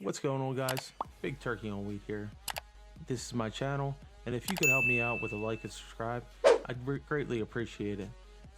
What's going on, guys? Big Turkey on Week here. This is my channel, and if you could help me out with a like and subscribe, I'd greatly appreciate it.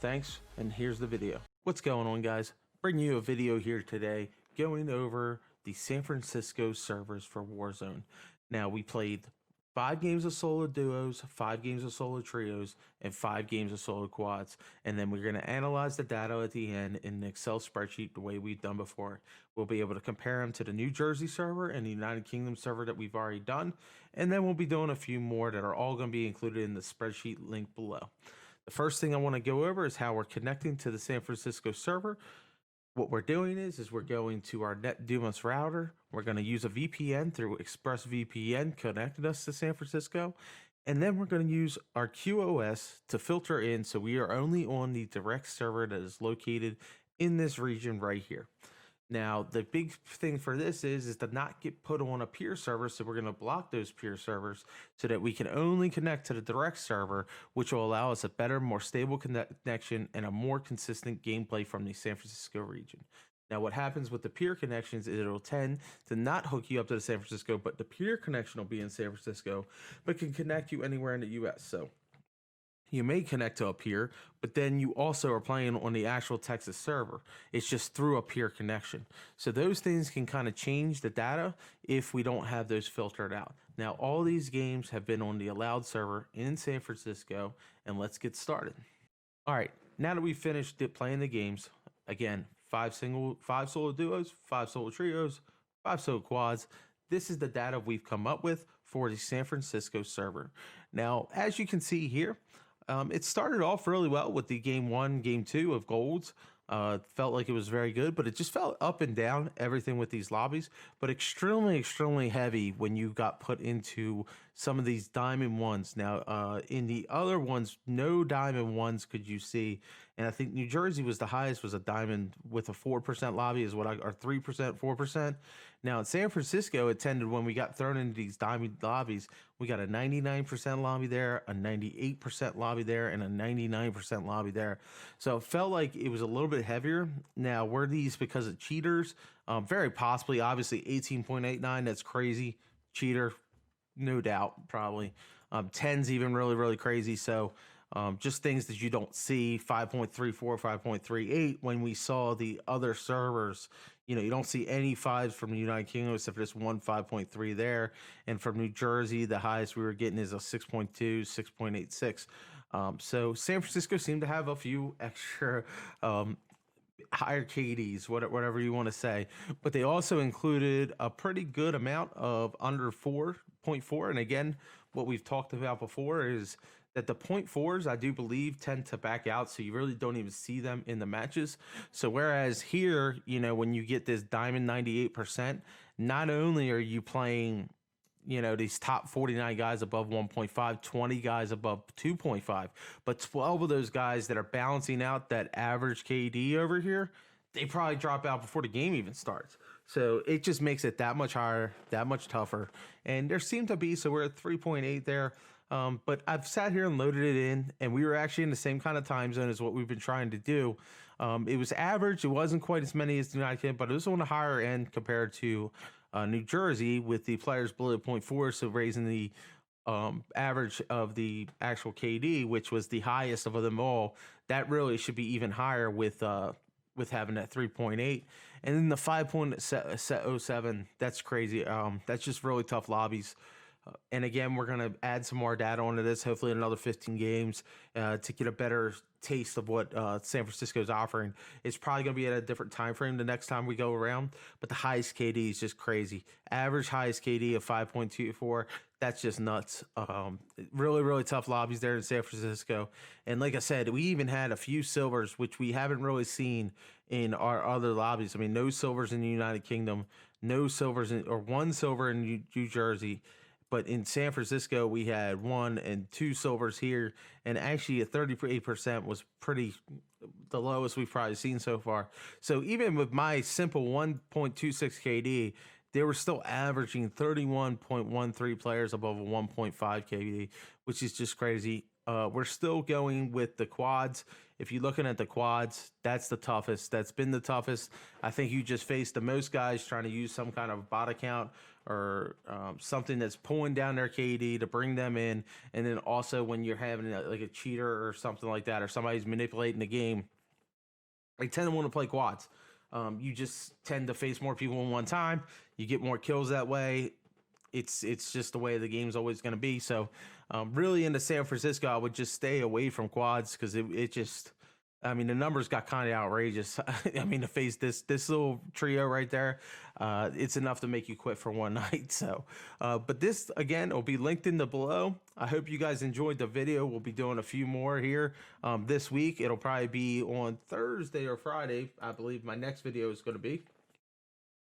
Thanks, and here's the video. What's going on, guys? Bringing you a video here today going over the San Francisco servers for Warzone. Now, we played 5 games of solo duos, 5 games of solo trios, and 5 games of solo quads. And then we're going to analyze the data at the end in an Excel spreadsheet the way we've done before. We'll be able to compare them to the New Jersey server and the United Kingdom server that we've already done. And then we'll be doing a few more that are all going to be included in the spreadsheet link below. The first thing I want to go over is how we're connecting to the San Francisco server. What we're doing is we're going to our NetDumas router. We're going to use a VPN through ExpressVPN connected us to San Francisco. And then we're going to use our QoS to filter in so we are only on the direct server that is located in this region right here. Now, the big thing for this is to not get put on a peer server, so we're going to block those peer servers so that we can only connect to the direct server, which will allow us a better, more stable connection and a more consistent gameplay from the San Francisco region. Now, what happens with the peer connections is it'll tend to not hook you up to the San Francisco, but the peer connection will be in San Francisco, but can connect you anywhere in the US. So you may connect to a peer, but then you also are playing on the actual Texas server. It's just through a peer connection. So those things can kind of change the data if we don't have those filtered out. Now, all these games have been on the allowed server in San Francisco, and let's get started. All right, now that we've finished playing the games, again, 5 solo duos, 5 solo trios, 5 solo quads. This is the data we've come up with for the San Francisco server. Now, as you can see here, it started off really well with the game 1, game 2 of golds. Felt like it was very good, but it just felt up and down, everything with these lobbies, but extremely heavy when you got put into some of these diamond ones. Now, in the other ones, no diamond ones could you see, and I think New Jersey was the highest, was a diamond with a 4% lobby is what or 3%, 4%. Now in San Francisco, it tended, when we got thrown into these diamond lobbies, we got a 99% lobby there, a 98% lobby there, and a 99% lobby there. So it felt like it was a little bit heavier. Now, were these because of cheaters? Very possibly. Obviously 18.89, that's crazy. Cheater, no doubt, probably. 10's even really crazy. So just things that you don't see. 5.34, 5.38. When we saw the other servers, you know, you don't see any 5s from the United Kingdom except for this one 5.3 there. And from New Jersey, the highest we were getting is a 6.2, 6.86. So San Francisco seemed to have a few extra higher KDs, whatever you want to say, but they also included a pretty good amount of under 4.4. And again, what we've talked about before is that the 0.4s, I do believe, tend to back out, so you really don't even see them in the matches. So whereas here, you know, when you get this diamond 98%, not only are you playing, you know, these top 49 guys above 1.5, 20 guys above 2.5, but 12 of those guys that are balancing out that average KD over here, they probably drop out before the game even starts. So it just makes it that much higher, that much tougher. And there seemed to be, so we're at 3.8 there. But I've sat here and loaded it in, and we were actually in the same kind of time zone as what we've been trying to do. It was average. It wasn't quite as many as the United Kingdom, but it was on the higher end compared to New Jersey with the players below 0.4, so raising the average of the actual KD, which was the highest of them all. That really should be even higher with having that 3.8. And then the 5.07, that's crazy. That's just really tough lobbies. And again, we're going to add some more data onto this, hopefully another 15 games to get a better taste of what San Francisco is offering. It's probably going to be at a different time frame the next time we go around, but the highest KD is just crazy. Average highest KD of 5.24, that's just nuts. Really tough lobbies there in San Francisco. And like I said, we even had a few silvers, which we haven't really seen in our other lobbies. I mean, no silvers in the United Kingdom, no silvers or 1 silver in New Jersey. But in San Francisco, we had 1 and 2 silvers here, and actually a 38% was pretty the lowest we've probably seen so far. So even with my simple 1.26 KD, they were still averaging 31.13 players above a 1.5 KD, which is just crazy. We're still going with the quads, if you're looking at the quads, that's the toughest. That's been the toughest. I think you just face the most guys trying to use some kind of bot account or something that's pulling down their KD to bring them in. And then also when you're having like a cheater or something like that, or somebody's manipulating the game, they tend to want to play quads. You just tend to face more people in one time. You get more kills that way. It's just the way the game's always going to be. So really into San Francisco, I would just stay away from quads because it just, I mean, the numbers got kind of outrageous. I mean, to face this little trio right there, it's enough to make you quit for one night. So, but this, again, will be linked in the below. I hope you guys enjoyed the video. We'll be doing a few more here this week. It'll probably be on Thursday or Friday. I believe my next video is going to be.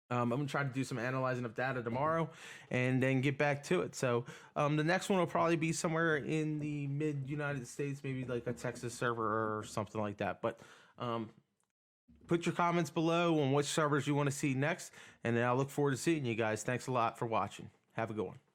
I'm going to try to do some analyzing of data tomorrow and then get back to it. So the next one will probably be somewhere in the mid-United States, maybe like a Texas server or something like that. But put your comments below on which servers you want to see next, and then I look forward to seeing you guys. Thanks a lot for watching. Have a good one.